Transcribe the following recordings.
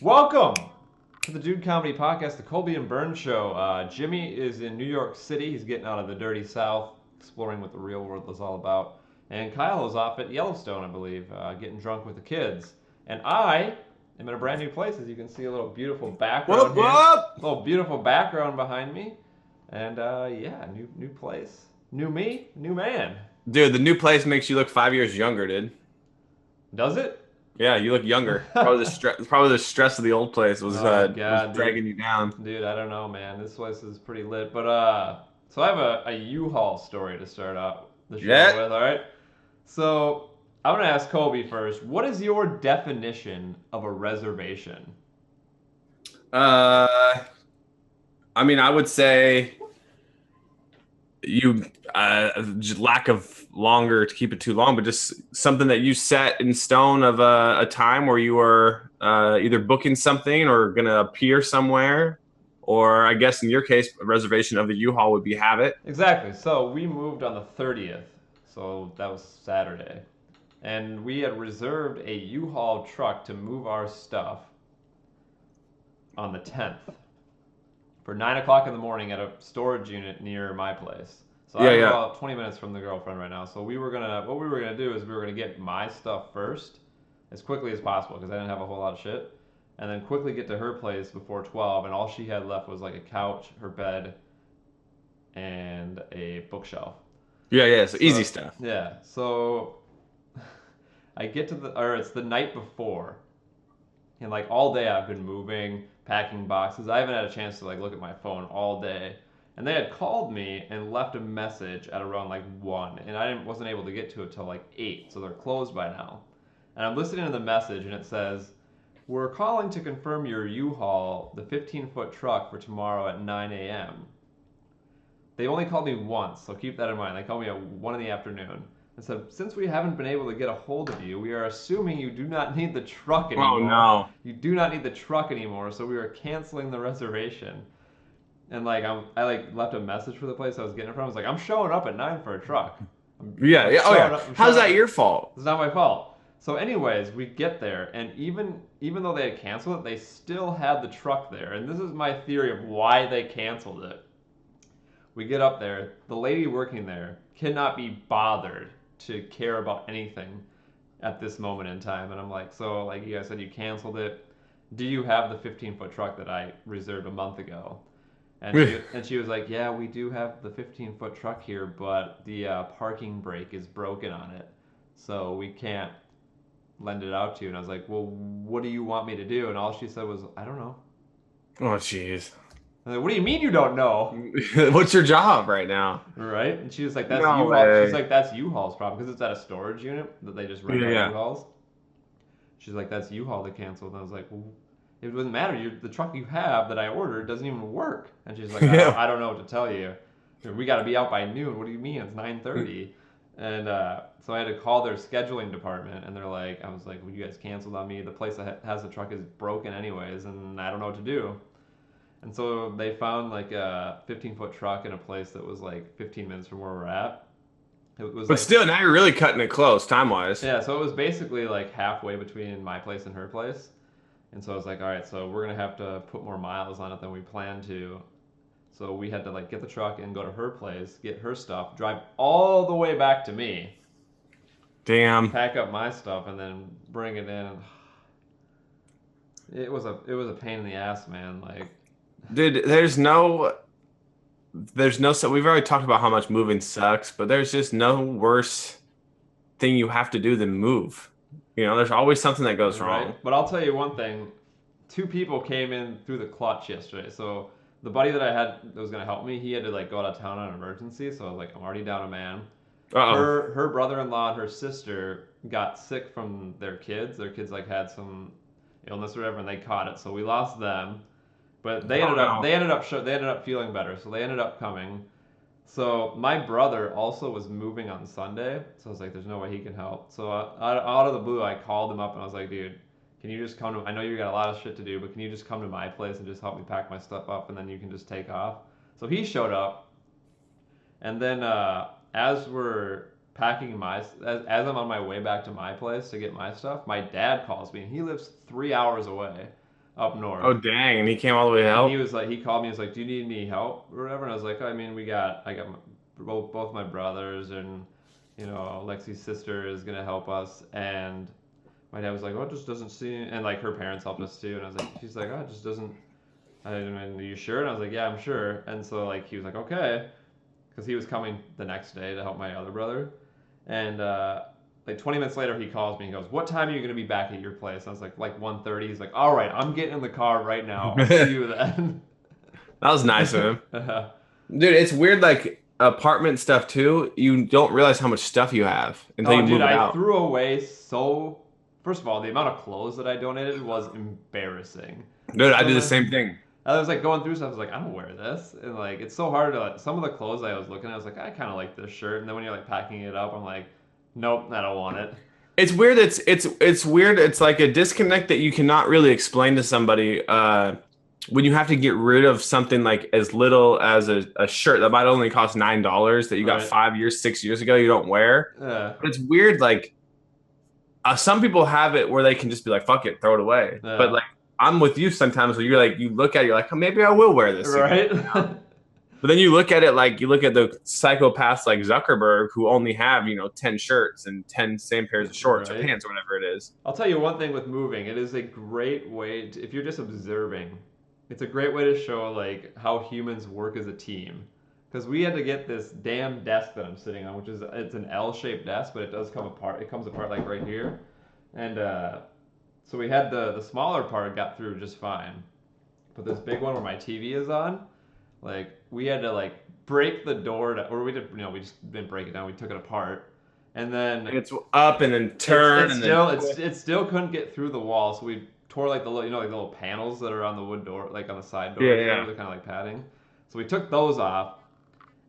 Welcome to the Dude Comedy Podcast, the Colby and Burns Show. Jimmy is in New York City. He's getting out of the dirty South, exploring what the real world is all about. And Kyle is off at Yellowstone, I believe, getting drunk with the kids. And I am in a brand new place, as you can see, a little beautiful background Whoop, here, whoop. a little beautiful background behind me, and yeah, new place, new me, new man. Dude, the new place makes you look 5 years younger, dude. Does it? Yeah, you look younger. Probably the stress of the old place Oh was God, dude. dragging you down. Dude, I don't know, man. This place is pretty lit. But so I have a U-Haul story to start out the show Yeah. with. All right. So I'm gonna ask Kobe first. What is your definition of a reservation? Uh, I mean, I would say you just lack of longer to keep it too long, but just something that you set in stone of a time where you are either booking something or gonna appear somewhere, or I guess in your case, a reservation of the U-Haul would be habit. Exactly. So we moved on the 30th. So that was Saturday, and we had reserved a U-Haul truck to move our stuff on the 10th. For 9 o'clock in the morning at a storage unit near my place. So Yeah, I'm yeah. about 20 minutes from the girlfriend right now. So what we were gonna do is we were gonna get my stuff first, as quickly as possible because I didn't have a whole lot of shit, and then quickly get to her place before 12. And all she had left was like a couch, her bed, and a bookshelf. Yeah, yeah. So easy So stuff. yeah, so I get to or it's the night before, and like all day I've been moving, packing boxes. I haven't had a chance to like look at my phone all day. And they had called me and left a message at around like 1, and wasn't able to get to it till like 8, so they're closed by now. And I'm listening to the message, and it says, "We're calling to confirm your U-Haul, the 15-foot truck for tomorrow at 9 a.m." They only called me once, so keep that in mind. They called me at 1 in the afternoon and said, "Since we haven't been able to get a hold of you, we are assuming you do not need the truck Oh anymore. no. You do not need the truck anymore, so we are canceling the reservation." And like I like left a message for the place I was getting it from. I was like, "I'm showing up at 9 for a truck. Yeah, I'm yeah. Oh showing yeah. up. I'm How's showing that up. your fault? It's not my fault." So, anyways, we get there, and even though they had canceled it, they still had the truck there. And this is my theory of why they canceled it. We get up there. The lady working there cannot be bothered to care about anything at this moment in time. And I'm like, "So, like you guys said, you canceled it. Do you have the 15-foot truck that I reserved a month ago?" And she was like, "Yeah, we do have the 15-foot truck here, but the parking brake is broken on it, so we can't lend it out to you." And I was like, "Well, what do you want me to do?" And all she said was, "I don't know." Oh jeez. I'm like, "What do you mean you don't know?" What's your job right now? Right? And she was like, "That's No U-Haul." She's way. like, "That's U-Haul's problem because it's at a storage unit that they just rent Yeah, out yeah. U-Hauls." She's like, "That's U-Haul that canceled." And I was like, "Well, it doesn't matter. The truck you have that I ordered doesn't even work." And she's like, Yeah. I don't know what to tell you. We got to be out by noon. What do you mean? It's 9:30." And so I had to call their scheduling department, and I was like, "Well, you guys canceled on me. The place that has the truck is broken anyways, and I don't know what to do." And so they found like a 15-foot truck in a place that was like 15 minutes from where we're at. It was But like, still, now you're really cutting it close time wise. yeah, so it was basically like halfway between my place and her place. And so I was like, "All right, so we're gonna have to put more miles on it than we planned to." So we had to like get the truck and go to her place, get her stuff, drive all the way back to me, Damn. pack up my stuff, and then bring it in. It was a pain in the ass, man. Like, Dude, there's no so we've already talked about how much moving sucks, but there's just no worse thing you have to do than move. There's always something that goes wrong. right? But I'll tell you one thing: two people came in through the clutch yesterday. So the buddy that I had that was gonna help me, he had to like go out of town on an emergency. So I was like, I'm already down a man. Uh-oh. Her brother-in-law and her sister got sick from their kids. Their kids like had some illness or whatever, and they caught it. So we lost them. But they Oh ended up no. they ended up they ended up feeling better. So they ended up coming. So my brother also was moving on Sunday. So I was like, "There's no way he can help." So out of the blue, I called him up and I was like, "Dude, can you just come to? I know you got a lot of shit to do, but can you just come to my place and just help me pack my stuff up, and then you can just take off?" So he showed up, and then as we're packing as I'm on my way back to my place to get my stuff, my dad calls me, and he lives 3 hours away. up Oh north. dang! And he came all the way to And he help. was like, he called me. He was like, "Do you need any help or whatever?" And I was like, "I mean, I got both my brothers, and Lexi's sister is gonna help us." And my dad was like, "Oh, it just doesn't seem," and like her parents helped us too. And I was like, she's like, "Oh, it just doesn't." I mean, are you sure? And I was like, "Yeah, I'm sure." And so like he was like, "Okay," because he was coming the next day to help my other brother. And like 20 minutes later, he calls me. He goes, "What time are you gonna be back at your place?" I was like 1:30. He's like, "All right, I'm getting in the car right now. I'll see That you then." was nice of him. Dude, it's weird, like apartment stuff too. You don't realize how much stuff you have until Oh, you dude, move it I out. threw away so. First of all, the amount of clothes that I donated was embarrassing. Dude, I Some do the of same thing. I was like going through stuff. I was like, I don't wear this, and like it's so hard to. Like, some of the clothes I was looking at, I was like, I kind of like this shirt, and then when you're like packing it up, I'm like, nope, I don't want it. It's weird. It's weird. It's like a disconnect that you cannot really explain to somebody when you have to get rid of something like as little as a shirt that might only cost $9 that you got Right? 5 years, 6 years ago you don't wear. Yeah. But it's weird. Like some people have it where they can just be like, "Fuck it, throw it away." But Yeah. like I'm with you sometimes where you're like, you look at it, you're like, oh, maybe I will wear this again. Right. But then you look at it like you look at the psychopaths like Zuckerberg who only have 10 shirts and 10 same pairs of shorts or Right. pants or whatever it is. I'll tell you one thing with moving. It is a great way to, if you're just observing, it's a great way to show like how humans work as a team. Because we had to get this damn desk that I'm sitting on, which is it's an L-shaped desk, but it does come apart. It comes apart like right here, and so we had the smaller part got through just fine, but this big one where my TV is on, like we had to like break the door to, or we did, we just didn't break it down. We took it apart, and then And it's up and then it's turn it's and then still it's twist. it still couldn't get through the wall, so we tore like the little like the little panels that are on the wood door, like on the side Yeah, doors there, yeah. they're kind of like padding. So we took those off,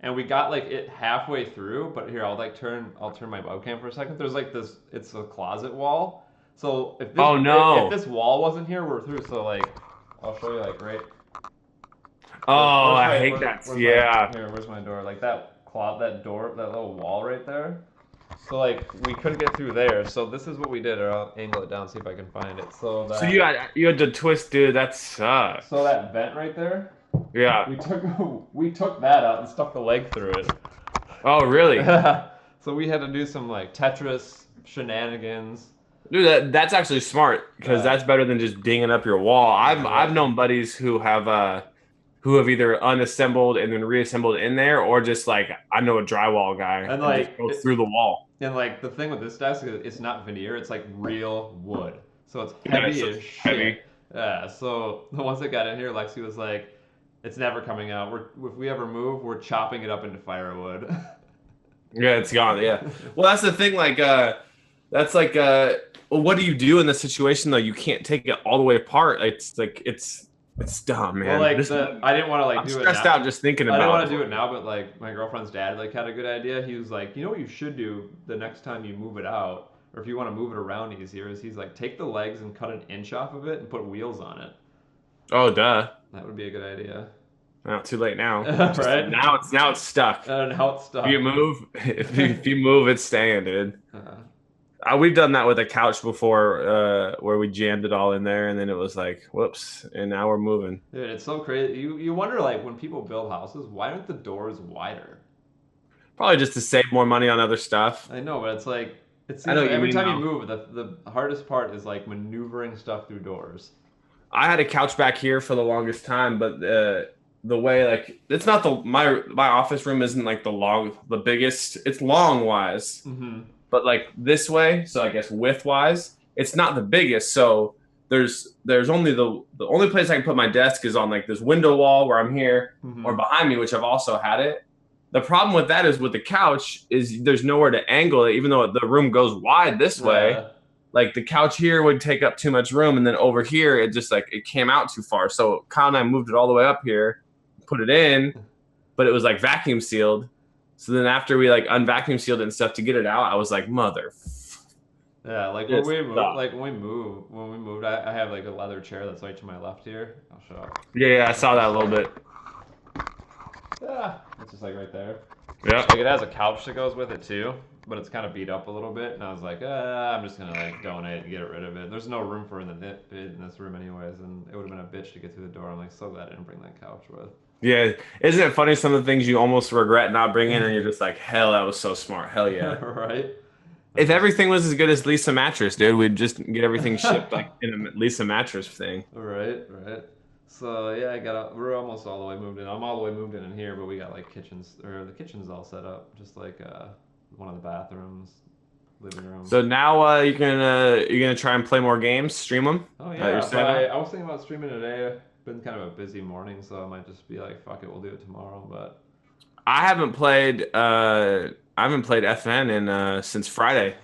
and we got like it halfway through. But here I'll turn my webcam for a second. There's like this, it's a closet wall. So Oh if no. this wall wasn't here, we're through. So like I'll show you like right. Oh, I hate that. Where's my Yeah. here? Where's my door? Like that door, that little wall right there. So like we couldn't get through there. So this is what we did. Or I'll angle it down, see if I can find it. So you had to twist, dude. That So sucks. that vent right there, Yeah. we took we took that out and stuck the leg through it. Oh, really? So we had to do some like Tetris shenanigans. Dude, that's actually smart because Uh, that's better than just dinging up your wall. I've right. known buddies who have either unassembled and then reassembled in there, or just like I know a drywall guy And and just like go through the wall. the thing with this desk is it's not veneer, it's like real wood. So it's Yeah, it's heavy so as heavy. shit. Yeah, so the ones that got in here, Lexi was like, it's never coming out. If we ever move, we're chopping it up into firewood. Yeah, it's gone. Yeah. Well, that's the thing. Like, that's like, well, what do you do in this situation though? You can't take it all the way apart. It's like it's dumb, Well, man. like This I didn't want to like I'm do it stressed now. out just thinking I didn't about want it. to do it now, but like my girlfriend's dad like had a good idea. He was like, you know what you should do the next time you move it out, or if you want to move it around easier, is he's like take the legs and cut an inch off of it and put wheels on it. Oh, duh. That would be a good idea. Well, too late now. Just Right? now it's stuck. And how it's If you stuck. move, if you move, it's staying, dude. Uh, We've done that with a couch before, where we jammed it all in there, and then it was like, whoops, and now we're moving. dude, it's so crazy. You wonder like when people build houses, why aren't the doors wider? Probably just to save more money on other stuff. I know, but it's like it I seems know like what you every mean, time you though. move, the hardest part is like maneuvering stuff through doors. I had a couch back here for the longest time, but the way like it's not my office room isn't like the biggest. It's long wise, Mm-hmm. but like this way, so I guess width wise, it's not the biggest. So there's only the only place I can put my desk is on like this window wall where I'm here or Mm-hmm. behind me, which I've also had it. The problem with that is with the couch is there's nowhere to angle it, even though the room goes wide this way. Like the couch here would take up too much room, and then over here it just like it came out too far. So Kyle and I moved it all the way up here, put it in, but it was like vacuum sealed. So then after we like unvacuum sealed it and stuff to get it out, I was like, mother, Yeah, like it's when we moved, I have like a leather chair that's right to my left here. I'll show. yeah, I saw that a little bit. Yeah, it's just like right there. Yeah, Like it has a couch that goes with it too, but it's kind of beat up a little bit. And I was like, I'm just gonna like donate and get rid of it. There's no room for it in this this room anyways, and it would have been a bitch to get through the door. I'm like, so glad I didn't bring that couch with. Yeah, isn't it funny some of the things you almost regret not bringing, and you're just like, hell, that was so smart. Hell yeah. Right? If everything was as good as Lisa mattress, dude, we'd just get everything shipped like in a Lisa mattress thing. Right, right. So yeah, we're almost all the way moved in. I'm all the way moved in here, but we got like kitchens, or the kitchen's all set up, just like one of the bathrooms, living room. So now you're gonna try and play more games, stream them. Oh Your yeah, but setup? I was thinking about streaming today. Been kind of a busy morning, so I might just be like, fuck it, we'll do it tomorrow. But I haven't played FN in since Friday.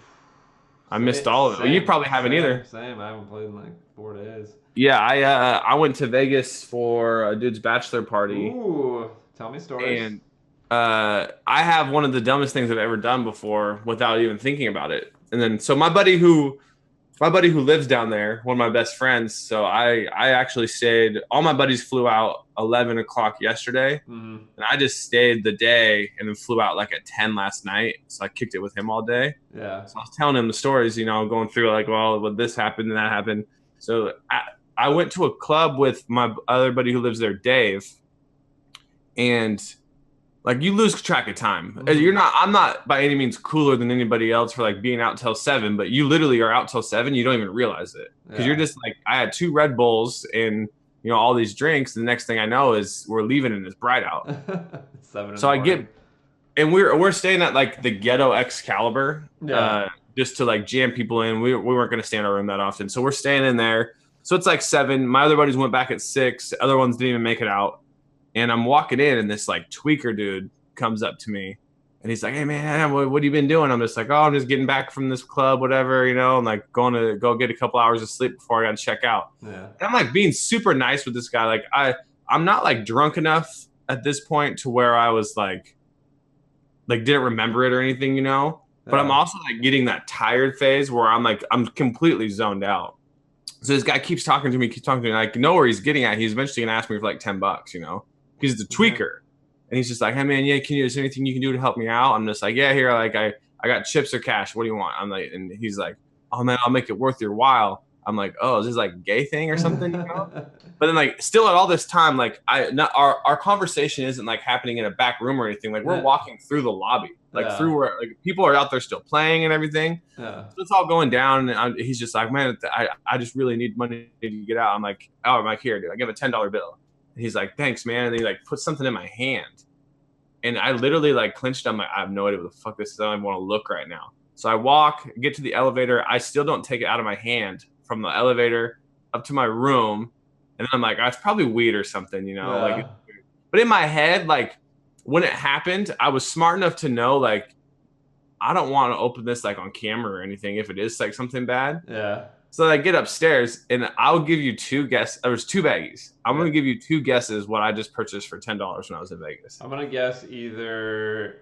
I missed all of it. Well, you probably haven't either. same. I haven't played in like 4 days. Yeah, I went to Vegas for a dude's bachelor party, Ooh, tell me stories. and I have one of the dumbest things I've ever done before without even thinking about it. And then so my buddy who lives down there, one of my best friends. So I actually stayed. All my buddies flew out 11 o'clock yesterday, Mm-hmm. and I just stayed the day and then flew out like at 10 last night. So I kicked it with him all day. Yeah. So I was telling him the stories, going through like, well, this happened and that happened. So I went to a club with my other buddy who lives there, Dave, and like you lose track of time. Mhm. I'm not by any means cooler than anybody else for like being out till 7, but you literally are out till 7. You don't even realize it because you're Yeah. just like, I had 2 Red Bulls and all these drinks. The next thing I know is we're leaving and it's bright out. 7 in So the I morning. get, and we're staying at like the Ghetto Excalibur, Yeah. just to like jam people in. We weren't going to stay in our room that often, so we're staying in there. So it's like 7. My other buddies went back at 6. Other ones didn't even make it out. And I'm walking in, and this like tweaker dude comes up to me, and he's like, "Hey man, what have you been doing?" I'm just like, "Oh, I'm just getting back from this club, whatever, and like going to go get a couple hours of sleep before I got to check out." Yeah. And I'm like being super nice with this guy. Like I'm not like drunk enough at this point to where I was like didn't remember it or anything. But I'm Yeah. also like getting that tired phase where I'm completely zoned out. So this guy keeps talking to me, like, know where he's getting at. He's eventually gonna ask me for like $10, He's the tweaker. And he's just like, "Hey man, yeah, is there anything you can do to help me out?" I'm just like, "Yeah, here, like I got chips or cash. What do you want?" I'm like, and he's like, "Oh man, I'll make it worth your while." I'm like, "Oh, is this like a gay thing or something?" But then like still at all this time, like our conversation isn't like happening in a back room or anything. Like we're walking through the lobby, like Yeah. through where like people are out there still playing and everything. Yeah. So it's all going down, and he's just like, "Man, I just really need money to get out." I'm like, "Oh, I'm like, here, dude. I give him a $10 bill." And he's like, "Thanks, man." And he like put something in my hand, and I literally like clenched. I'm like, I have no idea what the fuck this is. I don't even want to look right now. So I walk, get to the elevator. I still don't take it out of my hand from the elevator up to my room, and then I'm like, "Oh, it's probably weed or something, like." Yeah. But in my head, like when it happened, I was smart enough to know like I don't want to open this like on camera or anything if it is like something bad. Yeah. So I get upstairs and I'll give you 2 guesses. There was 2 baggies. I'm Yeah. gonna give you 2 guesses what I just purchased for $10 when I was in Vegas. I'm gonna guess either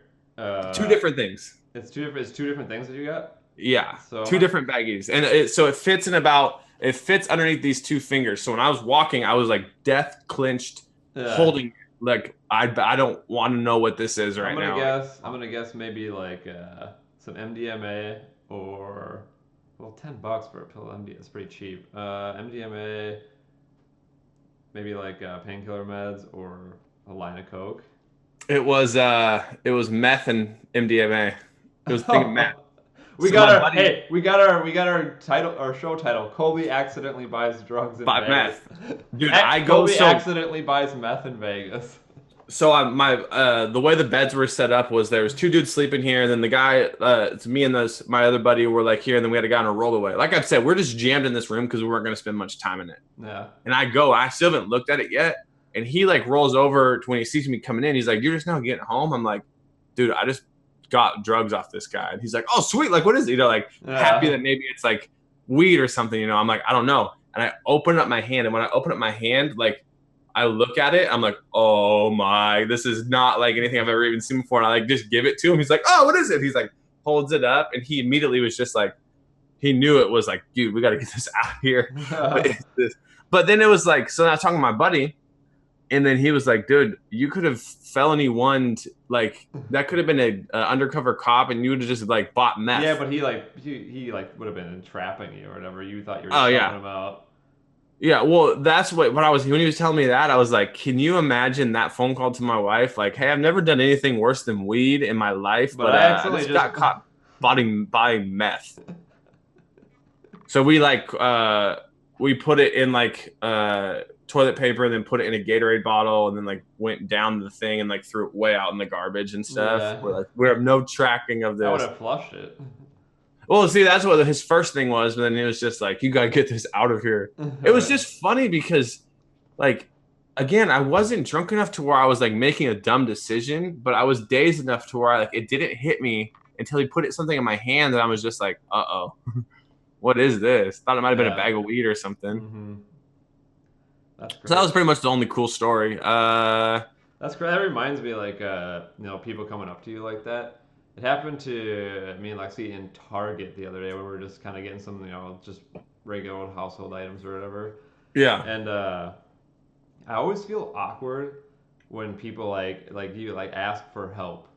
2 different things. it's two different things that you got. Yeah, So 2 different baggies, and so it fits underneath these 2 fingers. So when I was walking, I was like death clenched, Yeah. holding like I don't want to know what this is right I'm gonna now. guess. I'm gonna guess maybe like some MDMA or $10 for a pill of MDMA is pretty cheap. MDMA, maybe like painkiller meds or a line of coke. It was meth and MDMA. It was thinking meth. We So got my our buddy- hey, we got our title, our show title. Colby accidentally buys drugs in Buy Vegas. Dude, I go Colby so- accidentally buys meth in Vegas. So the way the beds were set up was there was 2 dudes sleeping here, and then the guy, it's me and my other buddy were like here, and then we had a guy on a rollaway. Like I said, we're just jammed in this room because we weren't going to spend much time in it. Yeah. And I still haven't looked at it yet, and he like rolls over to when he sees me coming in. He's like, "You're just now getting home?" I'm like, "Dude, I just got drugs off this guy." And he's like, "Oh sweet, like what is it?" Like happy that maybe it's like weed or something. I'm like, "I don't know." And I open up my hand, and when I open up my hand, like I look at it, I'm like, "Oh my, this is not like anything I've ever even seen before." And I like just give it to him. He's like, "Oh, what is it?" He's like, holds it up, and he immediately was just like, he knew it was like, "Dude, we got to get this out of here." But then it was like, so I was talking to my buddy, and then he was like, "Dude, you could have felony one, like that could have been a undercover cop, and you would have just like bought meth." Yeah, but he like would have been entrapping you or whatever. You thought you were Oh, selling yeah. him out. Yeah, well, that's what I was when he was telling me that, I was like, can you imagine that phone call to my wife? Like, hey, I've never done anything worse than weed in my life, But but I I accidentally just just got caught buying meth. So we put it in like toilet paper and then put it in a Gatorade bottle and then like went down the thing and like threw it way out in the garbage and stuff. yeah, We're like, we have no tracking of I would this. have flushed it. Well, see, that's what his first thing was, but then he was just like, "You gotta get this out of here." It was Right. just funny because, like, again, I wasn't drunk enough to where I was like making a dumb decision, but I was dazed enough to where like it didn't hit me until he put something in my hand, and I was just like, "Uh oh, what is this?" Thought it might have been a Yeah. bag of weed or something. hmm That's So that great. was pretty much the only cool story. That's great. That reminds me, like, people coming up to you like that. It happened to me and Lexi in Target the other day when we were just kind of getting some, just regular old household items or whatever. yeah. And I always feel awkward when people like you like ask for help.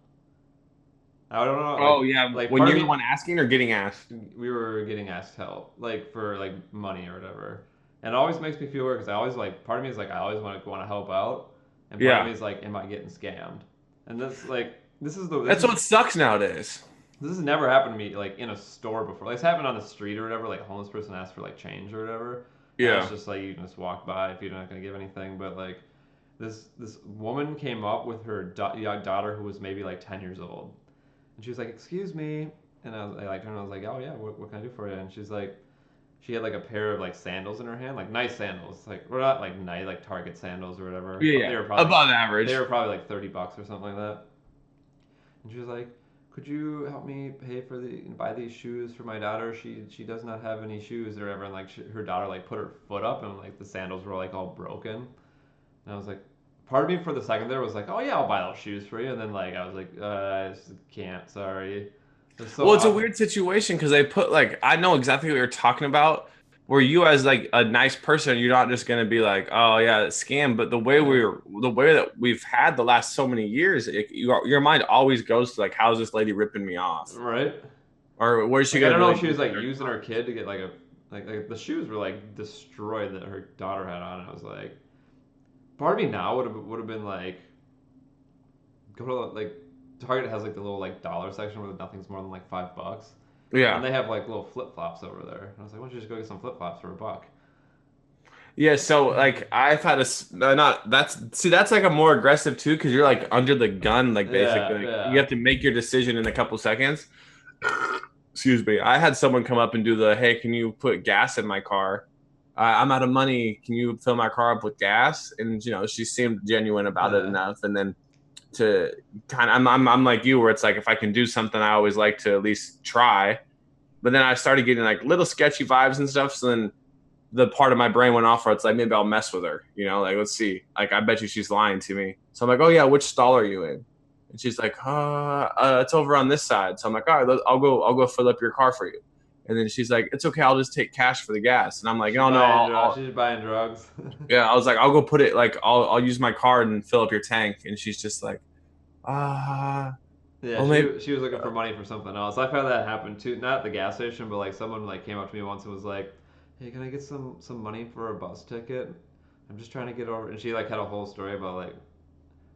I don't know, Oh yeah. like When part of you're the me, one asking or getting asked. we were getting asked help, like for like money or whatever, and it always makes me feel weird because I always like part of me is like I always want to help out, and part of me Yeah. is like, am I getting scammed? And That's what sucks nowadays. this has never happened to me like in a store before. Like, it's happened on the street or whatever. Like a homeless person asks for like change or whatever, and it's Yeah. just like you can just walk by if you're not gonna give anything. But like this woman came up with her young daughter who was maybe like 10 years old, and she was like, "Excuse me," and I like turned. And I was like, "Oh yeah, what can I do for you?" And she's like, she had like a pair of like sandals in her hand, like nice sandals, like we're not like nice like Target sandals or whatever. Yeah. They Yeah. were probably Above they average. were probably like $30 or something like that. And she was like, "Could you help me pay for the buy these shoes for my daughter? She does not have any shoes or whatever." And like her daughter like put her foot up and like the sandals were like all broken. And I was like, part of me for the second there was like, "Oh yeah, I'll buy those shoes for you." And then like I was like, I just can't. Sorry. It was so Well, it's a awkward. weird situation because they put like I know exactly what you're talking about. Where you as like a nice person, you're not just gonna be like, oh yeah, it's scam. But Yeah. the way that we've had the last so many years, your mind always goes to like, how's this lady ripping me off, Right. or where's she Like I gonna don't know really if she use was like her using her tongue? kid to get like a like the shoes were like destroyed that her daughter had on. And I was like, part of me now would have been like, go to like Target has like the little like dollar section where nothing's more than like $5, and Yeah, they have like little flip flops over there. And I was like, why don't you just go get some flip flops for $1? yeah. So like I've had not that's see that's like a more aggressive too because you're like under the gun like basically Yeah, like, you yeah, have to make your decision in a couple seconds. Excuse me. I had someone come up and do the, hey, can you put gas in my car? I'm out of money. Can you fill my car up with gas? And she seemed genuine about it yeah, enough. And then to kind of, I'm like you, where it's like if I can do something, I always like to at least try. But then I started getting like little sketchy vibes and stuff. So then the part of my brain went off where it's like maybe I'll mess with her. Like let's see. Like I bet you she's lying to me. So I'm like, oh yeah, which stall are you in? And she's like, it's over on this side. So I'm like, all right, I'll go fill up your car for you. And then she's like, it's okay, I'll just take cash for the gas. And I'm like, she's oh no, buying drugs. She's buying drugs. yeah. I was like, I'll go put it like I'll use my card and fill up your tank. And she's just like, ah, Yeah, well maybe. she was looking for money for something else. I've had that happen too. Not at the gas station, but like someone like came up to me once and was like, "Hey, can I get some money for a bus ticket? I'm just trying to get over." And she like had a whole story about like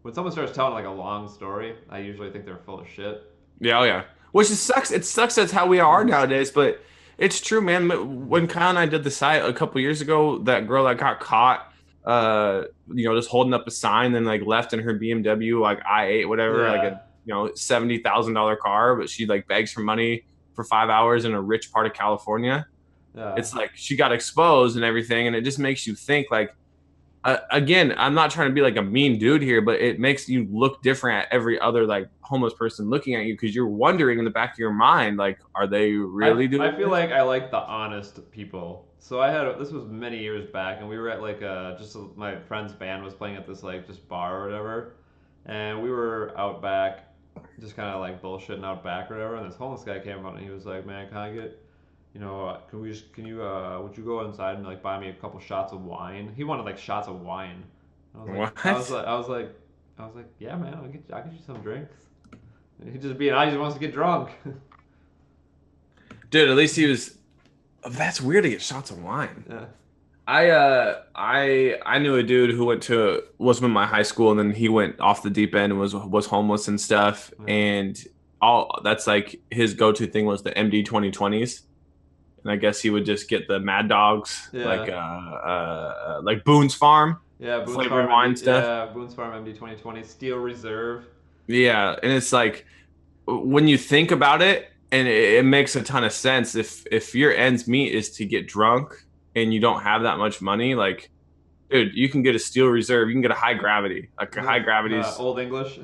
when someone starts telling like a long story, I usually think they're full of shit. Yeah, oh yeah. Which is sucks. It sucks. That's how we are nowadays. But it's true, man. When Kyle and I did the site a couple years ago, that girl that got caught, just holding up a sign and like left in her BMW, like I8, whatever, like a Yeah, $70,000 car, but she like begs for money for 5 hours in a rich part of California. yeah. It's like she got exposed and everything, and it just makes you think like again, I'm not trying to be like a mean dude here, but it makes you look different at every other like homeless person looking at you because you're wondering in the back of your mind, like, are they really I doing feel this? like I like the honest people. So I had this was many years back, and we were at like my friend's band was playing at this like just bar or whatever, and we were out back, just kind of like bullshitting out back or whatever. And this homeless guy came up and he was like, "Man, can I get, can you would you go inside and like buy me a couple shots of wine?" He wanted like shots of wine. I was like, I was What? like, I was like, I was like, yeah, man, I'll get you some drinks. He just being, I just wants to get drunk. Dude, at least he was. That's weird to get shots of wine. Yeah. I knew a dude who was in my high school, and then he went off the deep end and was homeless and stuff. Yeah. And all that's like his go-to thing was the MD 2020s. And I guess he would just get the Mad Dogs, Yeah. like Boone's Farm, Yeah, flavored wine stuff. Boone's Farm MD 2020 Steel Reserve. Yeah, and it's like when you think about it, and it makes a ton of sense. If your ends meet is to get drunk and you don't have that much money, like dude, you can get a steel reserve, you can get a high gravity. Like a high gravity is Old English.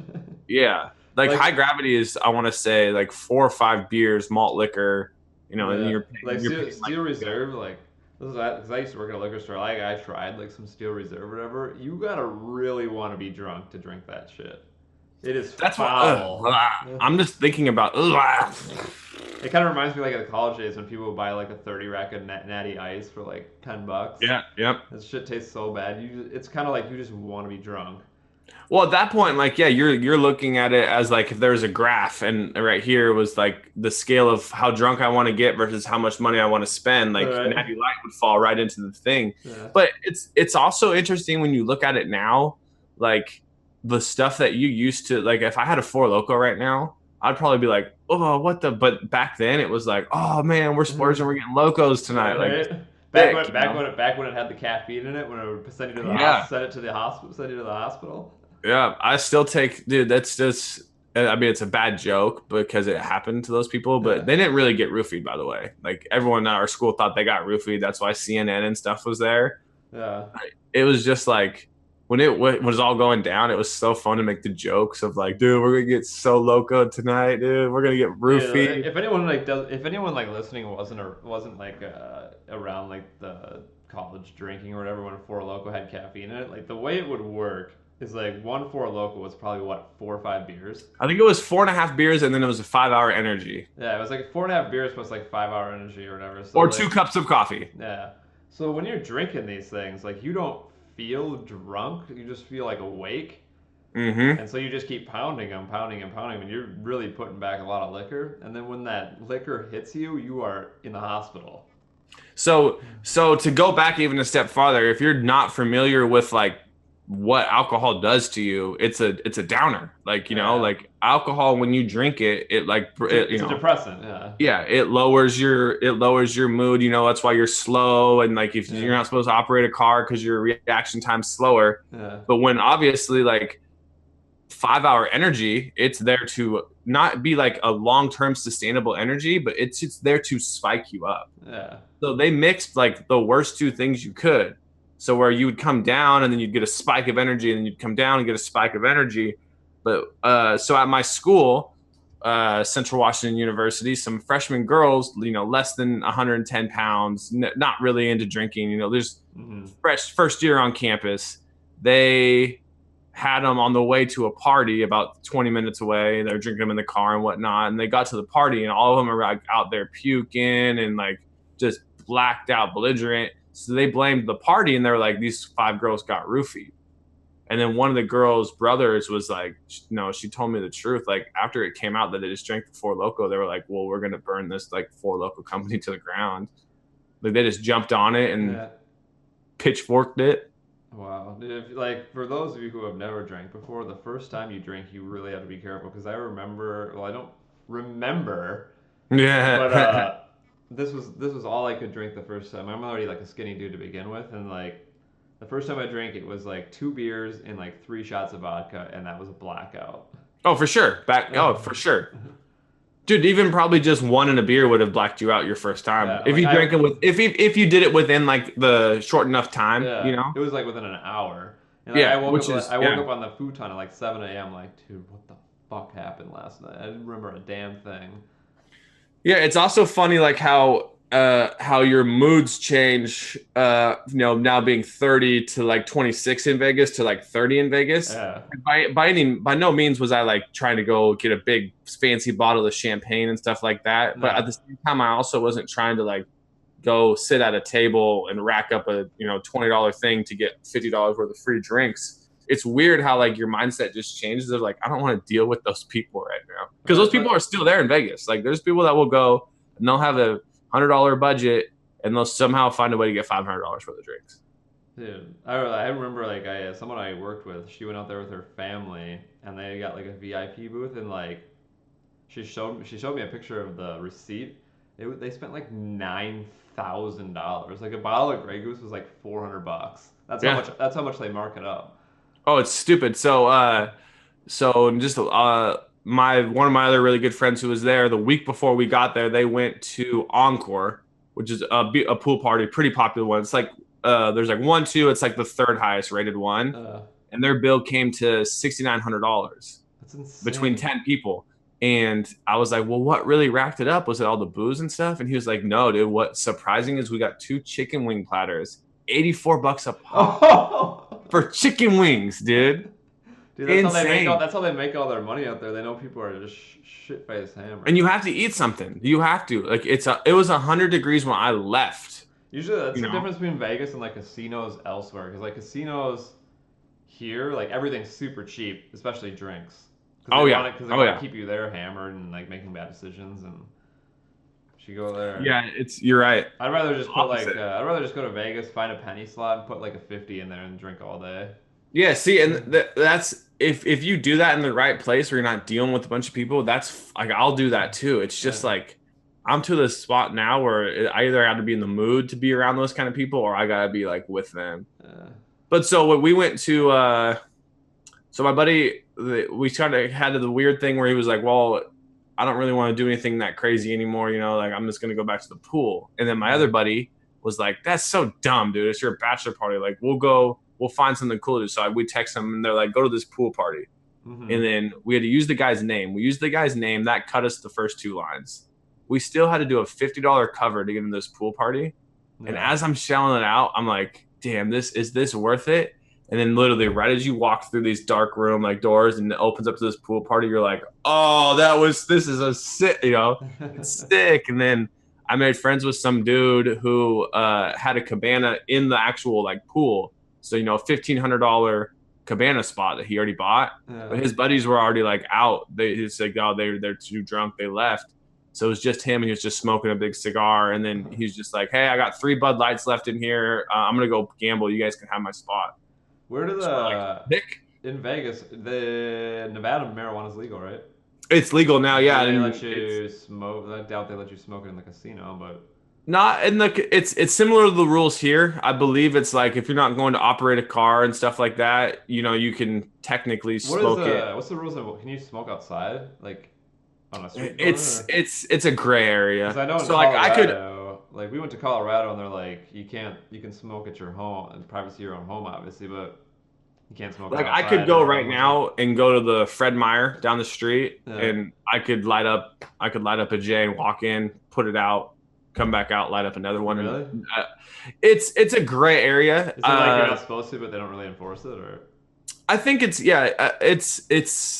yeah. Like high Like gravity is I want to say like 4 or 5 beers, malt liquor, and yeah, you're like you're paying like Steel Reserve. Like this is because I used to work at a liquor store. Like I tried like some Steel Reserve or whatever. You gotta really want to be drunk to drink that shit. It is that's what foul. I'm just thinking about It kind of reminds me like of the college days when people would buy like a 30 rack of natty ice for like $10. yeah, yep. This shit tastes so bad. It's kind of like you just want to be drunk. Well, at that point, like, yeah, you're looking at it as like if there's a graph, and right here was like the scale of how drunk I want to get versus how much money I want to spend. Like, Right? Natty Light would fall right into the thing. Yeah. But it's also interesting when you look at it now, like the stuff that you used to like. If I had a Four Loco right now, I'd probably be like, oh, what the? But back then, it was like, oh man, we're splurging, we're getting locos tonight, like Right? thick, you know? Back when it had the caffeine in it, when it would send you to the Yeah. send it to the hospital, send you to the hospital. Yeah, I still take, dude. That's just, I mean, it's a bad joke because it happened to those people, but Yeah. they didn't really get roofied, by the way. Like everyone at our school thought they got roofied. That's why CNN and stuff was there. Yeah. It was just like when it was all going down, it was so fun to make the jokes of like, dude, we're gonna get so loco tonight, dude. We're gonna get Yeah, roofied. if anyone like listening wasn't like around like the college drinking or whatever when Four Loco had caffeine in it, like the way it would work is like one Four Loco was probably what 4 or 5 beers. I think it was 4.5 beers, and then it was a 5 hour energy Yeah, it was like 4.5 beers plus like 5 hour energy or whatever. So or like 2 cups of coffee. yeah, so when you're drinking these things, like you don't feel drunk, you just feel like awake. Mm-hmm. And so you just keep pounding them, pounding and pounding, and you're really putting back a lot of liquor. And then when that liquor hits you, you are in the hospital. So to go back even a step farther, if you're not familiar with like what alcohol does to you, it's a downer. Like, Yeah. like alcohol when you drink it, it like It's a depressant. Yeah. yeah, it lowers your mood. That's why you're slow, and like if you're Yeah. not supposed to operate a car because your reaction time's slower. Yeah. But when obviously like 5 hour energy, it's there to not be like a long-term sustainable energy, but it's there to spike you up. Yeah. So they mixed like the worst two things you could. So where you would come down and then you'd get a spike of energy, and then you'd come down and get a spike of energy. But so at my school, Central Washington University, some freshman girls, less than 110 pounds, not really into drinking. There's Hmm. fresh first year on campus. They had them on the way to a party about 20 minutes away. They were drinking them in the car and whatnot. And they got to the party, and all of them are like out there puking and like just blacked out, belligerent. So they blamed the party, and they were like, these 5 girls got roofied. And then one of the girls' brothers was like, no, she told me the truth. Like after it came out that they just drank the Four Loco, they were like, well, we're gonna burn this like Four Loco company to the ground. Like they just jumped on it and Yeah. pitchforked it. Wow. If, like for those of you who have never drank before, the first time you drink, you really have to be careful because I remember. Well, I don't remember, but Yeah. this was all I could drink the first time. I'm already like a skinny dude to begin with, and like the first time I drank it was like 2 beers and like 3 shots of vodka, and that was a blackout. Oh, for sure. For sure. Dude, even probably just one in a beer would have blacked you out your first time. Yeah, If like you drank it if you did it within like the short enough time, yeah, it was like within an hour, and like, Yeah, which is I woke yeah. up on the futon at like 7 a.m. Like, dude, what the fuck happened last night? I didn't remember a damn thing. Yeah, it's also funny like how your moods change now being 30 to like 26 in Vegas to like 30 in Vegas. Yeah, By no means was I like trying to go get a big fancy bottle of champagne and stuff like that. But at no, the same time I also wasn't trying to like go sit at a table and rack up a $20 thing to get $50 worth of free drinks. It's weird how like your mindset just changes of like I don't want to deal with those people right now because those It's people like are still there in Vegas. Like there's people that will go and they'll have a $100 budget and they'll somehow find a way to get $500 worth of drinks. Dude, I remember like someone I worked with, she went out there with her family and they got like a VIP booth and like she showed me a picture of the receipt. They spent like $9,000. Like a bottle of Grey Goose was like $400. Yeah. That's how much they mark it up. Oh, it's stupid. So just my one of my other really good friends who was there the week before we got there, they went to Encore, which is a pool party, pretty popular one. It's like there's like one, two. It's like the third highest rated one, and their bill came to $6,900 That's insane. between 10 people. And I was like, well, what really racked it up? Was it all the booze and stuff? And he was like, no, dude. What's surprising is we got 2 chicken wing platters, $84 a pop for chicken wings, dude. Dude, that's how they make all their money out there. They know people are just shit faced hammered. And you have to eat something. You have to. Like it was 100 degrees when I left. Usually that's the difference between Vegas and like casinos elsewhere. Because like casinos here, like everything's super cheap, especially drinks. Oh yeah. Because they want to keep you there hammered and like making bad decisions and. You go there. Yeah, you're right. I'd rather just put like I'd rather just go to Vegas, find a penny slot, and put like a 50 in there and drink all day. Yeah, see, and that's if you do that in the right place where you're not dealing with a bunch of people, that's like I'll do that too. It's just like I'm to the spot now where I either got to be in the mood to be around those kind of people or I gotta be like with them. But so when we went to, so my buddy, we kind of had the weird thing where he was like, well, I don't really want to do anything that crazy anymore, like I'm just gonna go back to the pool. And then my other buddy was like, that's so dumb, dude. It's your bachelor party. Like we'll find something cool to do. So we text them and they're like, go to this pool party. Mm-hmm. And then we had to use the guy's name. We used the guy's name. That cut us the first 2 lines. We still had to do a $50 cover to get into this pool party. Yeah. And as I'm shelling it out, I'm like, damn, is this worth it? And then literally right as you walk through these dark room like doors and it opens up to this pool party, you're like, oh, this is a sick, it's sick. And then I made friends with some dude who had a cabana in the actual like pool. So, $1,500 cabana spot that he already bought. Yeah. But his buddies were already like out. He's like, oh, they're too drunk. They left. So it was just him. He was just smoking a big cigar. And then he's just like, hey, I got 3 Bud Lights left in here. I'm going to go gamble. You guys can have my spot. Where do in Vegas, the Nevada marijuana is legal, right? It's legal now, yeah. They let you smoke. I doubt they let you smoke it in the casino, but not in it's similar to the rules here. I believe it's like if you're not going to operate a car and stuff like that, you can technically smoke it. What's the rules of can you smoke outside? Like on a street corner? It's a gray area. I know in Colorado, like we went to Colorado and they're like you can smoke at your home and privacy of your own home obviously, but you can't smoke like I could go right now and go to the Fred Meyer down the street and I could light up a J and walk in, put it out, come back out, light up another one. Really? It's a gray area. Is it like you're not supposed to, but they don't really enforce it, or? I think it's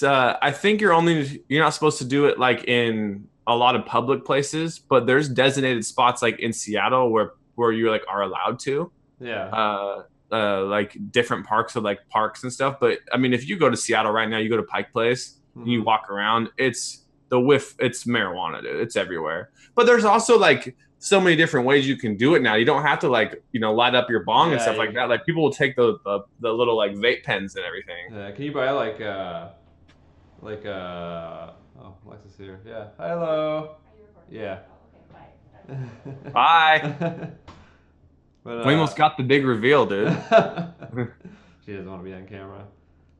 I think you're not supposed to do it like in a lot of public places, but there's designated spots like in Seattle where you like are allowed to. Yeah. Like different parks and stuff. But I mean, if you go to Seattle right now, you go to Pike Place, and you walk around, it's marijuana, dude. It's everywhere. But there's also like so many different ways you can do it now. You don't have to like, light up your bong and stuff like that. Like people will take the little like vape pens and everything. Yeah. Can you buy oh, Alexa's here. Yeah. Hello. Yeah. Okay, bye. Bye. But, we almost got the big reveal, dude. She doesn't want to be on camera.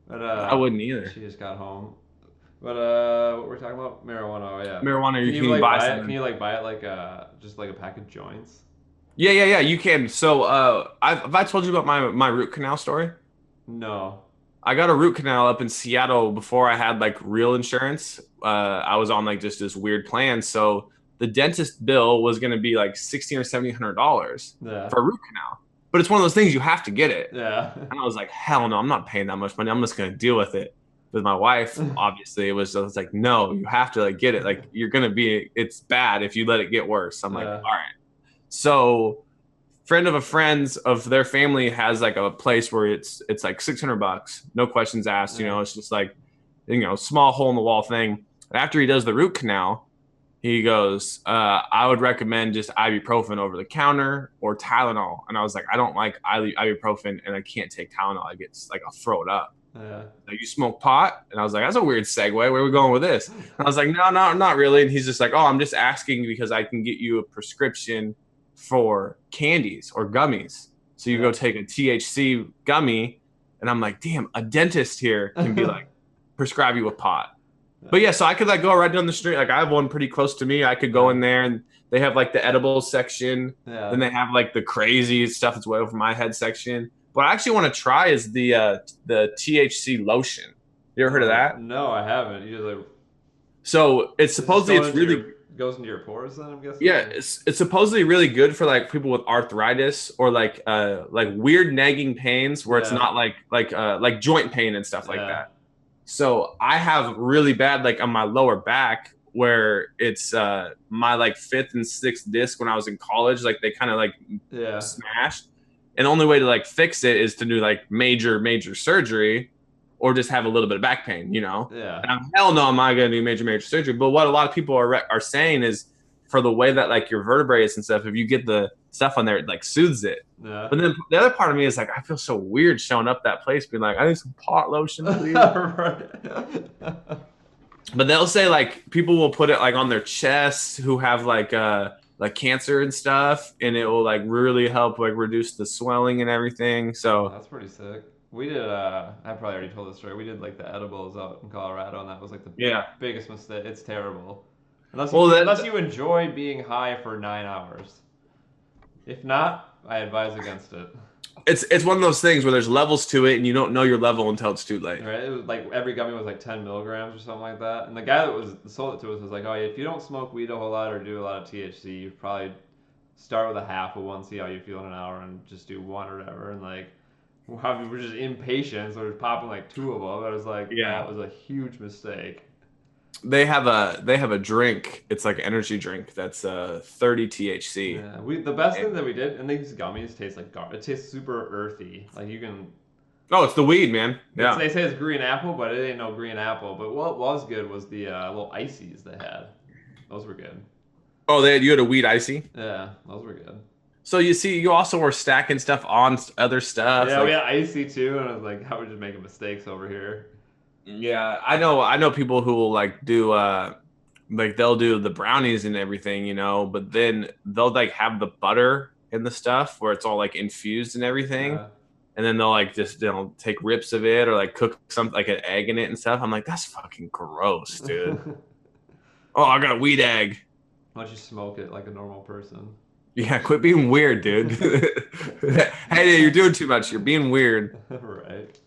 But I wouldn't either. She just got home. But what we're talking about? Marijuana. Oh yeah. Marijuana. Can you buy something? Can you buy it like just like a pack of joints? Yeah. You can. So have I told you about my root canal story? No. I got a root canal up in Seattle before I had like real insurance. I was on like just this weird plan, so the dentist bill was going to be like $1,600 or $1,700 for a root canal. But it's one of those things you have to get it. Yeah. And I was like, hell no, I'm not paying that much money. I'm just going to deal with it. With my wife, obviously, I was like, no, you have to like get it. Like you're going to it's bad if you let it get worse. I'm like, all right. So friend of a friend's of their family has like a place where it's like $600, no questions asked. It's just like, small hole in the wall thing. After he does the root canal, He goes, I would recommend just ibuprofen over the counter or Tylenol. And I was like, I don't like ibuprofen and I can't take Tylenol. I get like, I'll throw it up. Yeah. Like, you smoke pot? And I was like, that's a weird segue. Where are we going with this? And I was like, no, not really. And he's just like, oh, I'm just asking because I can get you a prescription for candies or gummies. So you Yeah. go take a THC gummy. And I'm like, damn, a dentist here can be like, prescribe you a pot. But yeah, so I could like go right down the street. Like I have one pretty close to me. I could go Yeah. in there and they have like the edible section. Yeah. Then they have like the crazy stuff that's way over my head section. What I actually want to try is the THC lotion. You ever heard of that? No, I haven't. You just like So it's it just supposedly it's really goes into your pores then, I'm guessing. yeah, it's supposedly really good for like people with arthritis or like weird nagging pains where it's Yeah. not like joint pain and stuff like Yeah. that. So I have really bad like on my lower back where it's my like fifth and sixth disc when I was in college, like they kind of like Yeah. smashed. And the only way to like fix it is to do like major surgery or just have a little bit of back pain, you know? Yeah. And hell no, I'm not gonna do major surgery. But what a lot of people are saying is for the way that like your vertebrae and stuff, if you get the stuff on there, it like soothes it. Yeah. But then the other part of me is like, I feel so weird showing up that place, being like, I need some pot lotion, please. Right. But they'll say like people will put it like on their chest who have like cancer and stuff, and it will like really help like reduce the swelling and everything. So That's pretty sick. We did I probably already told this story. We did like the edibles out in Colorado and that was like the yeah, biggest mistake. It's terrible. well Unless you enjoy being high for 9 hours. If not, I advise against it. it's one of those things where there's levels to it, and you don't know your level until it's too late. Right? It was like every gummy was like 10 milligrams or something like that. And the guy that was sold it to us was like, oh yeah, if you don't smoke weed a whole lot or do a lot of THC, you probably start with a half of one, see how you feel in an hour, and just do one or whatever. And like, wow, we were just impatient, so we were popping like two of them. I was like, Yeah. that was a huge mistake. They have a drink. It's like an energy drink that's 30 THC. Yeah, the best thing that we did, and these gummies taste like it tastes super earthy. Like you can. Oh, it's the weed, man. Yeah. They say it's green apple, but it ain't no green apple. But what was good was the little ices they had. Those were good. Oh, you had a weed icy. Yeah, those were good. So you see, you also were stacking stuff on other stuff. Yeah, like, we had icy too, and I was like, how we just making mistakes over here. yeah, I know people who will like do like they'll do the brownies and everything, you know, but then they'll like have the butter in the stuff where it's all like infused and everything. Yeah. And then they'll like just take rips of it or like cook something like an egg in it and stuff. I'm like, that's fucking gross, dude. Oh, I got a weed egg. Why don't you smoke it like a normal person? Yeah, quit being weird, dude. Hey, you're doing too much. You're being weird. Right.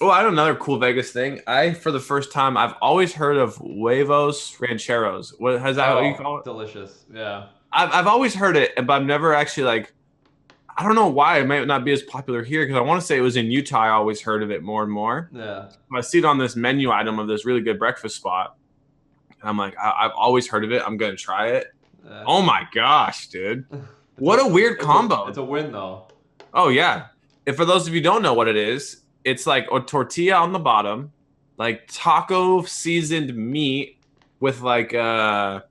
Oh, I know another cool Vegas thing. For the first time, I've always heard of huevos rancheros. What has that? What you call it? Delicious. Yeah. I've always heard it, but I've never actually like. I don't know why it might not be as popular here because I want to say it was in Utah. I always heard of it more and more. Yeah. I see it on this menu item of this really good breakfast spot, and I'm like, I've always heard of it. I'm gonna try it. Oh my gosh, dude! What a weird combo. It's a win though. Oh yeah. And for those of you who don't know what it is, it's like a tortilla on the bottom, like taco seasoned meat with like then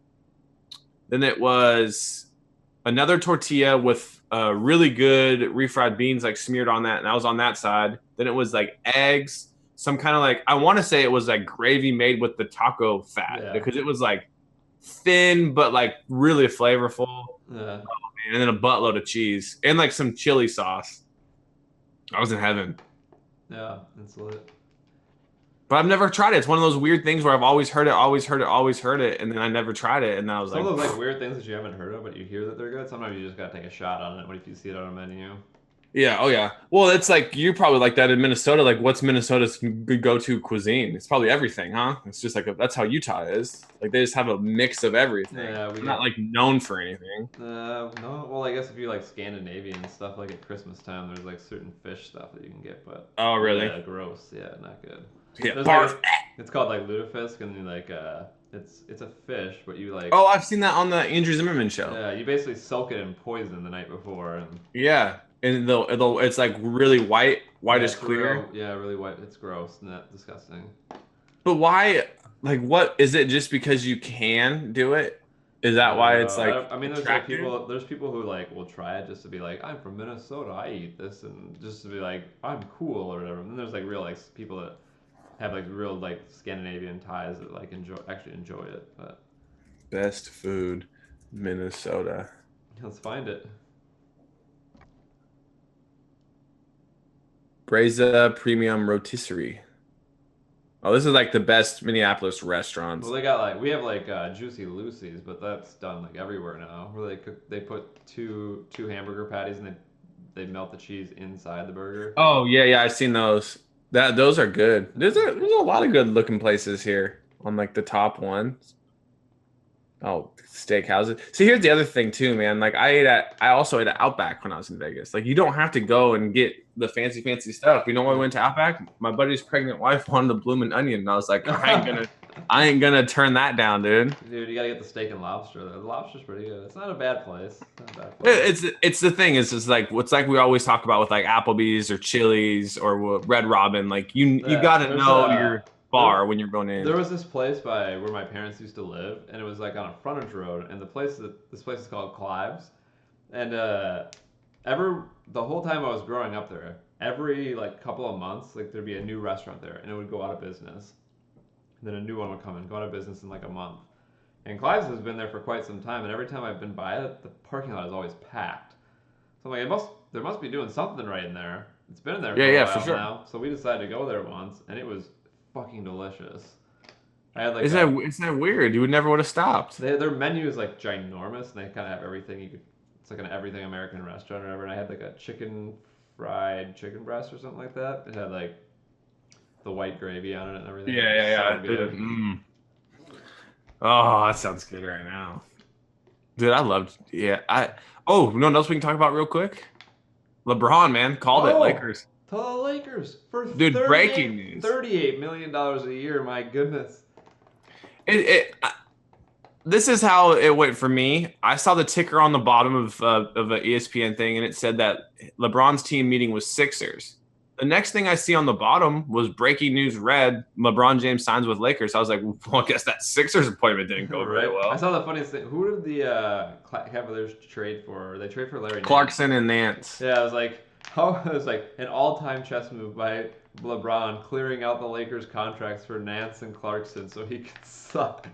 it was another tortilla with really good refried beans like smeared on that, and I was on that side. Then it was like eggs, some kind of like I want to say it was like gravy made with the taco fat because it was like thin but like really flavorful. Yeah. And then a buttload of cheese and like some chili sauce. I was in heaven. Yeah, it's lit. But I've never tried it. It's one of those weird things where I've always heard it, and then I never tried it, and I was Some like, of those like weird things that you haven't heard of, but you hear that they're good. Sometimes you just gotta take a shot on it. What if you see it on a menu? yeah, oh yeah. Well, it's like you probably like that in Minnesota. Like, what's Minnesota's go-to cuisine? It's probably everything, huh? It's just like that's how Utah is. Like they just have a mix of everything. Yeah, They're not like known for anything. No. Well, I guess if you like Scandinavian stuff, like at Christmas time, there's like certain fish stuff that you can get, but Oh really? yeah, gross. Yeah, not good. Yeah, There's barf. like, it's called like lutefisk, and you like it's a fish, but you like Oh, I've seen that on the Andrew Zimmerman show. yeah, you basically soak it in poison the night before, and Yeah, and it's like really whitish it's clear. really white. It's gross and that disgusting. But why? Like, what is it? Just because you can do it? Is I that don't why know. it's like I mean, there's like attractive? people who like will try it just to be like, I'm from Minnesota, I eat this, and just to be like, I'm cool or whatever. And then there's like real like people that have like real like Scandinavian ties that like enjoy it. But Best food, Minnesota. let's find it. Breza Premium Rotisserie. Oh, this is like the best Minneapolis Well, restaurants. they got like we have like Juicy Lucy's, but that's done like everywhere now. Where they put two hamburger patties and they melt the cheese inside the burger. Oh yeah, yeah, I've seen those. Those are good. There's a lot of good looking places here on like the top ones. Oh, steakhouses. See, here's the other thing too, man. Like I also ate at Outback when I was in Vegas. Like you don't have to go and get the fancy stuff. You know why we Yeah. went to Outback? My buddy's pregnant wife wanted the bloomin' onion, and I was like, I ain't gonna turn that down, dude. Dude, you gotta get the steak and lobster there. The lobster's pretty good. It's not a bad place. Not a bad place. It's the thing. It's just like what's like we always talk about with like Applebee's or Chili's or Red Robin. Like you Yeah, gotta know your there bar when you're going in. there was this place by where my parents used to live, and it was like on a frontage road, and this place is called Clive's, and ever the whole time I was growing up there, every like couple of months, like there'd be a new restaurant there, and it would go out of business. And then a new one would come and go out of business in like a month. And Clive's has been there for quite some time, and every time I've been by it, the parking lot is always packed. So I'm like, there must be doing something right in there. It's been in there Yeah, for a yeah, for while sure. now, so we decided to go there once, and it was fucking delicious. I had like Isn't that weird? You would never would have stopped. their menu is like ginormous, and they kind of have everything you could. It's like an everything American restaurant or whatever. And I had like a fried chicken breast or something like that. It had like the white gravy on it and everything. It Yeah, was yeah, so yeah. good. Oh, that sounds good right now. Dude, I loved yeah. I oh, you know what else we can talk about real quick? LeBron, man, called it. Oh, Lakers. to the Lakers for Dude, breaking 38, news. $38 million a year. My goodness. It this is how it went for me. I saw the ticker on the bottom of an ESPN thing, and it said that LeBron's team meeting was Sixers. The next thing I see on the bottom was breaking news read LeBron James signs with Lakers. I was like, well, I guess that Sixers appointment didn't go very Right? I well. saw the funniest thing. Who did the Cavaliers trade for? They trade for Larry Nance. Clarkson and Nance. Yeah, I was like, how it was like an all-time chess move by LeBron clearing out the Lakers contracts for Nance and Clarkson so he could suck.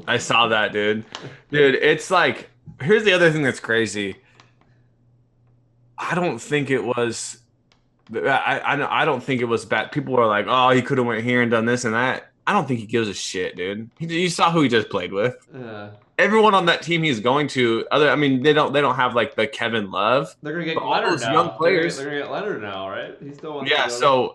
I saw that, dude. Dude, it's like here's the other thing that's crazy. I don't think it was. I don't think it was bad. People were like, "Oh, he could have went here and done this and that." I don't think he gives a shit, dude. You saw who he just played with. Yeah. Everyone on that team he's going to. I mean, they don't have like the Kevin Love, They're gonna but get all Leonard those young now. They're players. gonna get Leonard now, right? He still wants to Yeah. go there.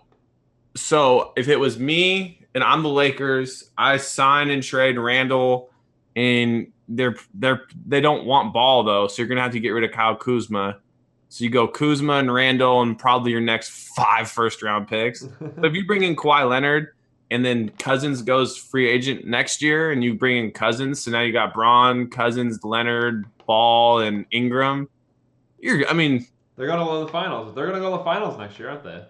So if it was me and I'm the Lakers, I sign and trade Randall, and they don't want Ball though, so you're gonna have to get rid of Kyle Kuzma. So you go Kuzma and Randall and probably your next 5 first-round picks. But if you bring in Kawhi Leonard and then Cousins goes free agent next year, and you bring in Cousins, so now you got Braun, Cousins, Leonard, Ball, and Ingram. I mean, They're gonna go to the finals. They're gonna go to the finals next year, aren't they?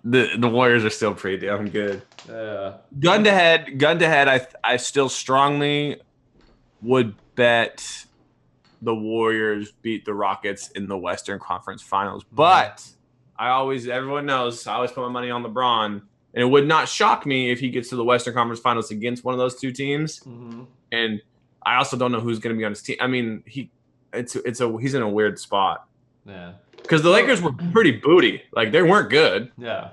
the Warriors are still pretty damn good. Yeah. Gun to head. I still strongly would bet the Warriors beat the Rockets in the Western Conference Finals. But everyone knows, I always put my money on LeBron, and it would not shock me if he gets to the Western Conference Finals against one of those two teams. Mm-hmm. And I also don't know who's going to be on his team. I mean, he's in a weird spot Yeah. because the Lakers were pretty booty, like they weren't good. Yeah.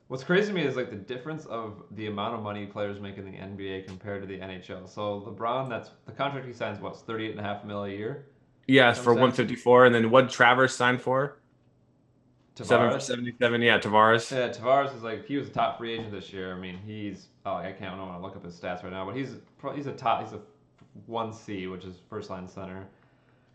What's crazy to me is like the difference of the amount of money players make in the NBA compared to the NHL. So LeBron, that's the contract he signs. What's 38.5 million a year? Yes, for 154, and then what Travers signed for? Seven for Tavares. 77. Yeah, Tavares. Yeah, Tavares is like he was a top free agent this year. I mean, I can't. I don't want to look up his stats right now, but he's a 1C, which is first line center,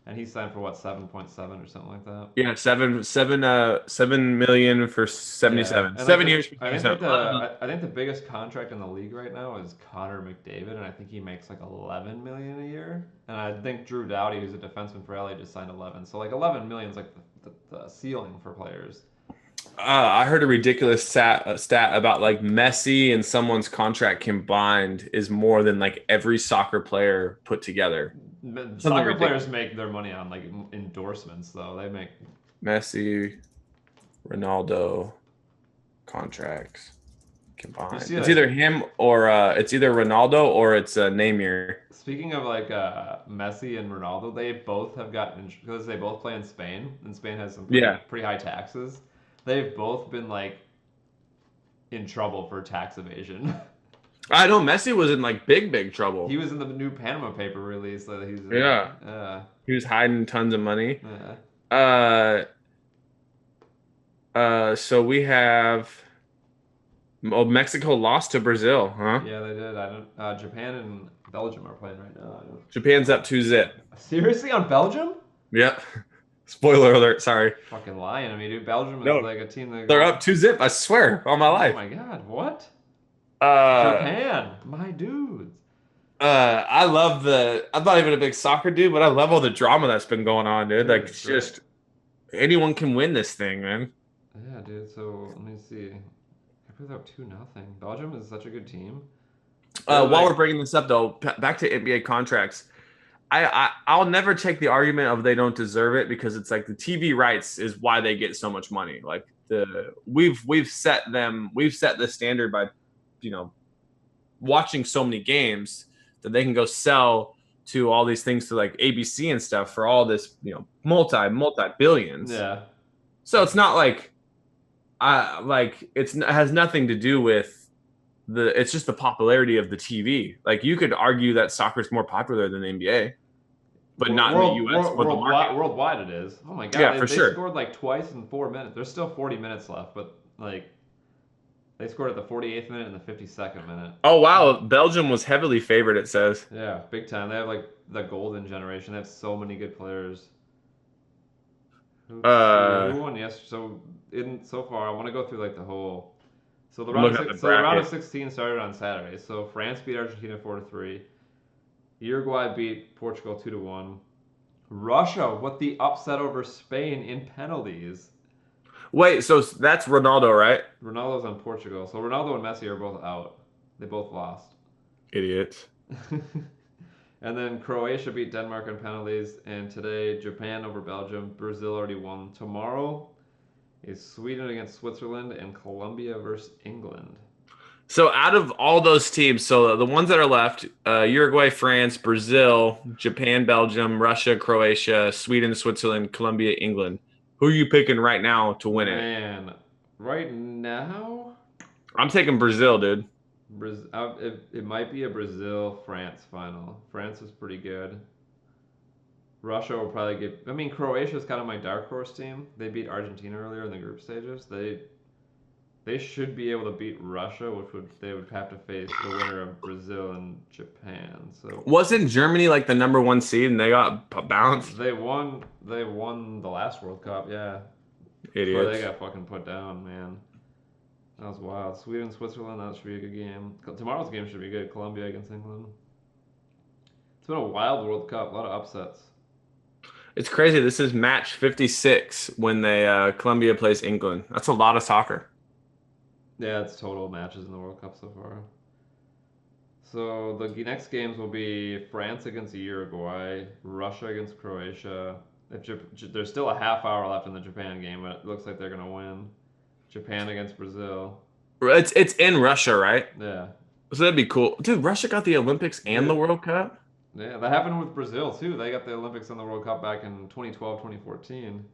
and he signed for what 7.7 or something like that. Yeah, 7 million for 77. And 7 years for I think 77. I think the biggest contract in the league right now is Connor McDavid, and I think he makes like 11 million a year. And I think Drew Doughty, who's a defenseman for LA, just signed 11. So like 11 million is like the ceiling for players. I heard a ridiculous stat about like Messi and someone's contract combined is more than like every soccer player put together. Something Soccer players ridiculous. make their money on like endorsements, though. They make Messi, Ronaldo contracts you combined. see It's like either him or it's either Ronaldo or it's Neymar. speaking of like Messi and Ronaldo, they both have gotten because they both play in Spain, and Spain has some Yeah, pretty high taxes. They've both been like in trouble for tax evasion. I know Messi was in like big He trouble. was in the new Panama paper release that he's in. Yeah, he was hiding tons of money. Yeah. Uh, so we have Mexico lost to Brazil, huh? Yeah, they did. I don't. Japan and Belgium are playing right now. I don't. Japan's up 2-0. Seriously, on Belgium? Yep. Spoiler alert. Sorry. Fucking lying to me, dude. Belgium is No, like a team that. they're up 2-0. I swear on my Oh life. my god, what? Uh, Japan, my dudes. I love the. I'm not even a big soccer dude, but I love all the drama that's been going on, dude. Dude, Like, it's it's great. just anyone can win this thing, man. Yeah, dude. So let me see. I put up 2-0. Belgium is such a good team. They're While we're like, bringing this up, though, back to NBA contracts. I'll never take the argument of they don't deserve it because it's like the TV rights is why they get so much money. Like we've set the standard by, you know, watching so many games that they can go sell to all these things to like ABC and stuff for all this, you know, multi billions. yeah. So it's not like I like it has nothing to do with it's just the popularity of the TV. Like you could argue that soccer is more popular than the NBA, but not in the US for the market. Worldwide it is. Oh my god, Yeah, for they sure. scored like twice in 4 minutes. There's still 40 minutes left, but like they scored at the 48th minute and the 52nd minute. Oh wow, Belgium was heavily favored. It says. Yeah, big time. They have like the golden generation. They have so many good players. Uh, Who won? Yes. So far, I want to go through like the whole. So the I'm looking at the the round of bracket. 16 started on Saturday. So France beat Argentina 4-3. Uruguay beat Portugal 2-1. Russia with the upset over Spain in penalties. Wait, so that's Ronaldo, right? Ronaldo's on Portugal. So Ronaldo and Messi are both out. They both lost. Idiots. And then Croatia beat Denmark on penalties. And today, Japan over Belgium. Brazil already won. Tomorrow is Sweden against Switzerland and Colombia versus England. So out of all those teams, so the ones that are left, Uruguay, France, Brazil, Japan, Belgium, Russia, Croatia, Sweden, Switzerland, Colombia, England. Who are you picking right now to win it? Man, right now, I'm taking Brazil, dude. It might be a Brazil-France final. France is pretty good. Russia will probably get. I mean, Croatia is kind of my dark horse team. They beat Argentina earlier in the group stages. They should be able to beat Russia, they would have to face the winner of Brazil and Japan. So Wasn't Germany like the number one seed and they got bounced? they won. They won the last World Cup. Yeah, before they Idiots. got fucking put down, man. That was wild. Sweden, Switzerland. That should be a good game. Tomorrow's game should be good. Colombia against England. It's been a wild World Cup. A lot of upsets. It's crazy. This is match 56 when Colombia plays England. That's a lot of soccer. Yeah, it's total matches in the World Cup so far. So the next games will be France against Uruguay, Russia against Croatia. There's still a half hour left in the Japan game, but it looks like they're gonna win. Japan against Brazil. It's in Russia, right? Yeah, So that'd be cool. Dude, Russia got the Olympics and the yeah, World Cup? yeah. That happened with Brazil too. They got the Olympics and the World Cup back in 2012, 2014.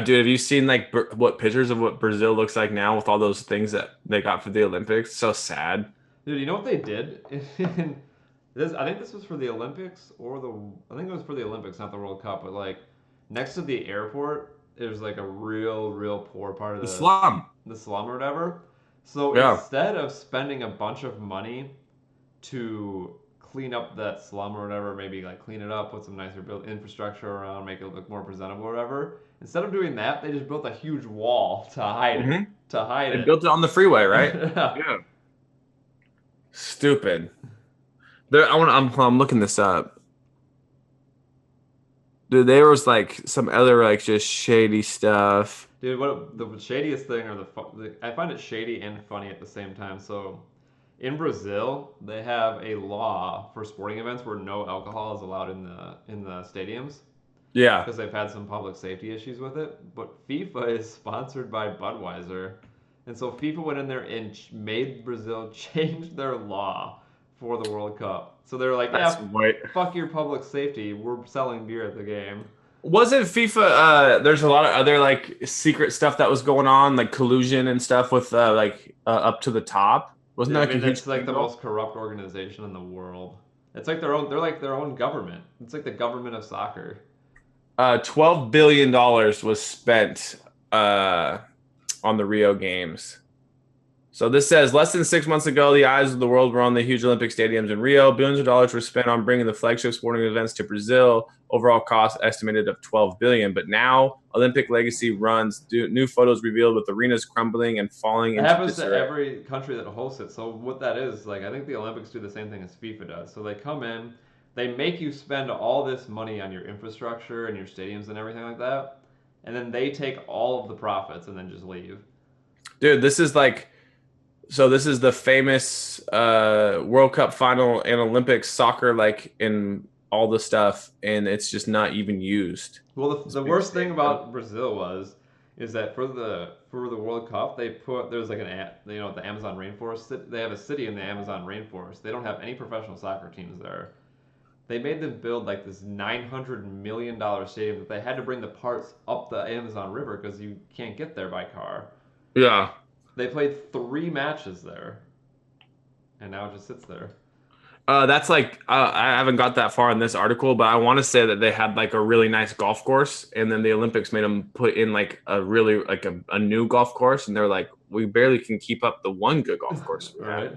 Dude, have you seen like what pictures of what Brazil looks like now with all those things that they got for the Olympics? So sad. Dude, you know what they did? I think this was for the Olympics I think it was for the Olympics, not the World Cup. But like next to the airport, there's like a real poor part of The slum. the slum or whatever. So Yeah. instead of spending a bunch of money to clean up that slum or whatever, maybe like clean it up, put some nicer infrastructure around, make it look more presentable or whatever. Instead of doing that, they just built a huge wall to hide it. hmm To hide They it. built it on the freeway, right? Yeah. Yeah. Stupid. I'm looking this up. Dude, there was like some other like just shady stuff. Dude, what the shadiest thing, or I find it shady and funny at the same time. So in Brazil, they have a law for sporting events where no alcohol is allowed in the stadiums Yeah. because they've had some public safety issues with it. But FIFA is sponsored by Budweiser, and so FIFA went in there and made Brazil change their law for the World Cup. So they're like, That's yeah, right. fuck your public safety. We're selling beer at the game. Wasn't FIFA there's a lot of other like secret stuff that was going on, like collusion and stuff with up to the top. Wasn't Yeah, that I like a mean huge that's like the scandal? most corrupt organization in the world. It's like their own. They're like their own government. It's like the government of soccer. $12 billion was spent uh on the Rio Games. So this says less than 6 months ago, the eyes of the world were on the huge Olympic stadiums in Rio. Billions of dollars were spent on bringing the flagship sporting events to Brazil. Overall cost estimated of 12 billion. But now Olympic legacy runs. New photos revealed with arenas crumbling and falling It into happens to disarray. every country that hosts it. So what that is, like, I think the Olympics do the same thing as FIFA does. So they come in, they make you spend all this money on your infrastructure and your stadiums and everything like that, and then they take all of the profits and then just leave. Dude, this is like this is the famous World Cup final and Olympic soccer, like in all the stuff, and it's just not even used. Well, This the big worst thing stadium. about Brazil is that for the World Cup they put there's like the Amazon rainforest. They have a city in the Amazon rainforest. They don't have any professional soccer teams there. They made them build like this $900 million stadium that they had to bring the parts up the Amazon River because you can't get there by car. Yeah. They played 3 matches there, and now it just sits there. That's like I haven't got that far in this article, but I want to say that they had like a really nice golf course, and then the Olympics made them put in like a really like a new golf course, and they're like, we barely can keep up the one good golf course we had. Right?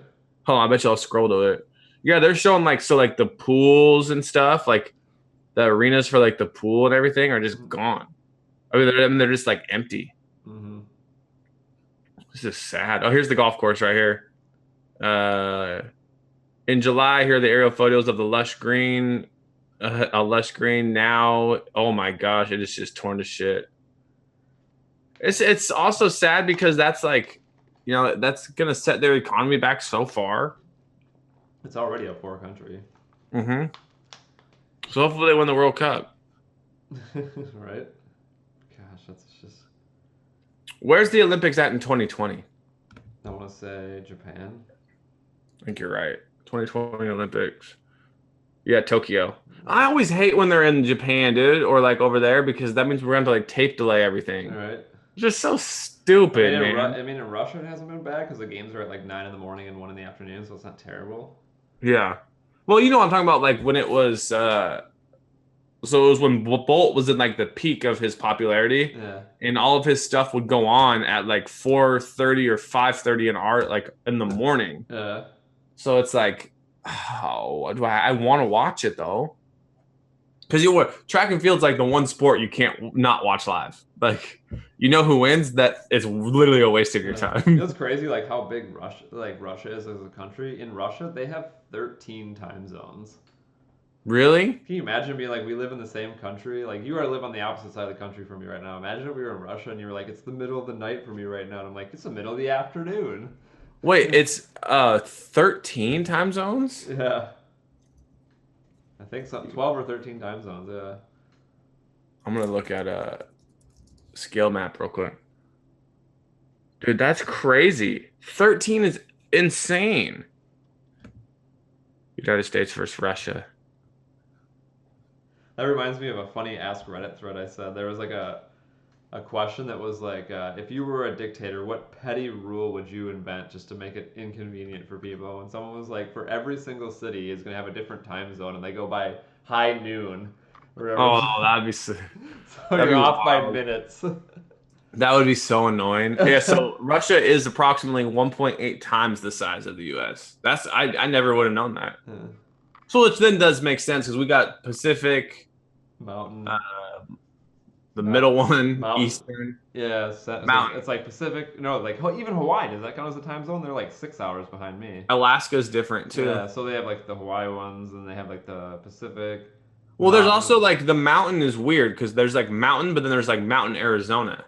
Hold on, I bet you I'll scroll to it. Yeah, they're showing like the pools and stuff, like the arenas for like the pool and everything are just gone. They're just like empty. Mm-hmm. This is sad. Oh, here's the golf course right here. In July, here are the aerial photos of the lush green. A lush green now. Oh my gosh, it is just torn to shit. It's also sad because that's like, that's gonna set their economy back so far. It's already a poor country. Mm-hmm. So hopefully they win the World Cup. Right? Gosh, that's just. Where's the Olympics at in 2020? I want to say Japan. I think you're right. 2020 Olympics. Yeah, Tokyo. I always hate when they're in Japan, dude, or like over there because that means we're going to like tape delay everything. All right. It's just so stupid, man. I mean, in Russia it hasn't been bad because the games are at like 9 in the morning and 1 in the afternoon, so it's not terrible. Yeah. Well, you know what I'm talking about, like when it was so it was when Bolt was in like the peak of his popularity, Yeah. and all of his stuff would go on at like 4:30 or 5:30 in art, like in the morning. Yeah. So it's like, oh, I want to watch it though, because track and field's like the one sport you can't not watch live. Like, you know who wins? That is literally a waste of your time. It's crazy, like how big Russia is as a country. In Russia, they have 13 time zones. Really? Can you imagine being like, we live in the same country? Like, you live on the opposite side of the country from me right now. Imagine if we were in Russia and you were like, it's the middle of the night for me right now. And I'm like, it's the middle of the afternoon. Wait, it's 13 time zones? Yeah. I think so. 12 or 13 time zones, yeah. I'm gonna look at a scale map real quick. Dude, that's crazy. 13 is insane. United States versus Russia. That reminds me of a funny Ask Reddit thread I said. There was like a question that was like, if you were a dictator, what petty rule would you invent just to make it inconvenient for people? And someone was like, for every single city is going to have a different time zone, and they go by high noon. Or whatever. Oh, that'd be so, So that'd you're be off by wild. minutes. That would be so annoying. Yeah, so Russia is approximately 1.8 times the size of the US. I never would have known that. Yeah. So which then does make sense because we got Pacific, Mountain. the middle one, Mountain. Eastern. Yeah, Mountain. it's like Pacific. No, like even Hawaii. Does that count as a time zone? They're like 6 hours behind me. Alaska's different too. Yeah, so they have like the Hawaii ones, and they have like the Pacific. Well, there's Mountain. also like the mountain is weird because there's like mountain, but then there's like mountain Arizona.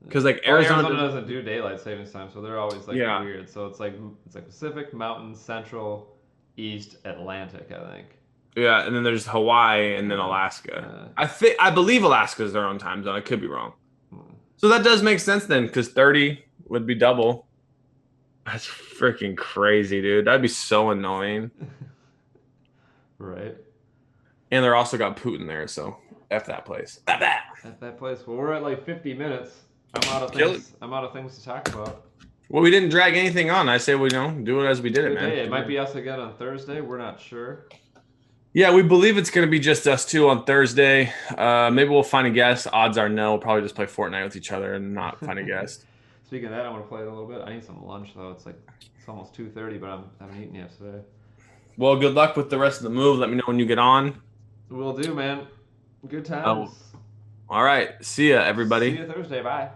because like Well, Arizona, Arizona doesn't do daylight savings time, so they're always like yeah, weird. So it's like Pacific, Mountain, Central, East, Atlantic, I think. yeah, and then there's Hawaii and then Yeah. Alaska. I believe Alaska is their own time zone. I could be wrong. So that does make sense then, because 30 would be double. That's freaking crazy, dude. That'd be so annoying. Right. And they're also got Putin there, so F that place. F that. At that place. Well, we're at like 50 minutes. I'm out of Kill it. things. I'm out of things to talk about. Well, we didn't drag anything on. I say we do it as we did it, Good man. day. It might be us again on Thursday. We're not sure. Yeah, we believe it's going to be just us two on Thursday. Maybe we'll find a guest. Odds are no. We'll probably just play Fortnite with each other and not find a guest. Speaking of that, I want to play it a little bit. I need some lunch though. It's almost 2:30, but I haven't eaten yet today. Well, good luck with the rest of the move. Let me know when you get on. Will do, man. Good times. All right. See ya, everybody. See you Thursday. Bye.